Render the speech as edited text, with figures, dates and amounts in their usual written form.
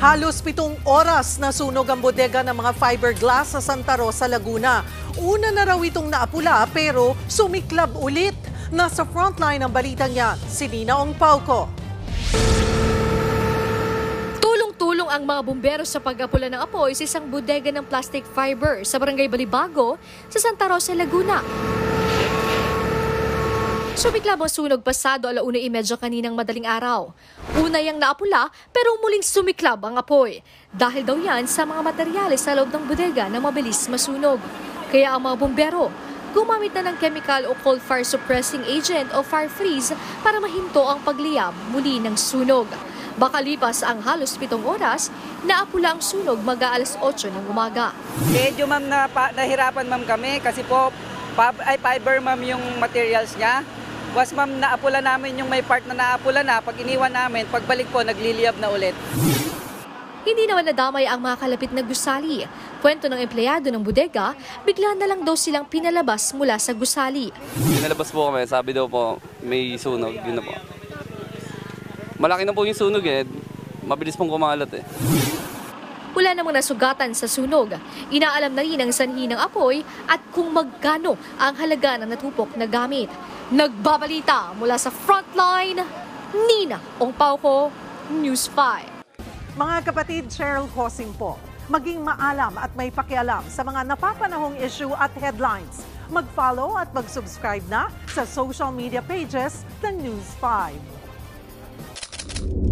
Halos 7 oras na sunog ang bodega ng mga fiberglass sa Santa Rosa, Laguna. Una na raw itong naapula pero sumiklab ulit. Nasa frontline ang balitang yan, si Nina Ongpauco. Tulong ang mga bumbero sa pag-apula ng apoy sa isang bodega ng plastic fiber sa Barangay Balibago sa Santa Rosa, Laguna. Sumiklab ang sunog pasado 1:30 kaninang madaling araw. Una yang naapula pero muling sumiklab ang apoy. Dahil daw yan sa mga materyales sa loob ng bodega na mabilis masunog. Kaya ang mga bumbero gumamit na ng chemical o cold fire suppressing agent o fire freeze para mahinto ang pagliyab muli ng sunog. Bakalipas ang halos 7 oras, naapula ang sunog mag-aalas 8 ng umaga. Medyo ma'am nahirapan ma'am kami kasi po fiber ma'am yung materials niya. Was ma'am naapula namin yung may part na naapula na, pag iniwan namin, pagbalik po nagliliyab na ulit. Hindi naman nadamay ang mga kalapit na gusali. Kwento ng empleyado ng bodega, bigla na lang daw silang pinalabas mula sa gusali. Pinalabas po kami, sabi daw po may sunog, yun na po. Malaki na po yung sunog mabilis pong kumalat Wala namang nasugatan sa sunog. Inaalam na rin ang sanhi ng apoy at kung magkano ang halaga ng natupok na gamit. Nagbabalita mula sa frontline, Nina Ongpauco, News 5. Mga kapatid, Cheryl Hosing po. Maging maalam at may pakialam sa mga napapanahong issue at headlines. Mag-follow at mag-subscribe na sa social media pages ng News 5.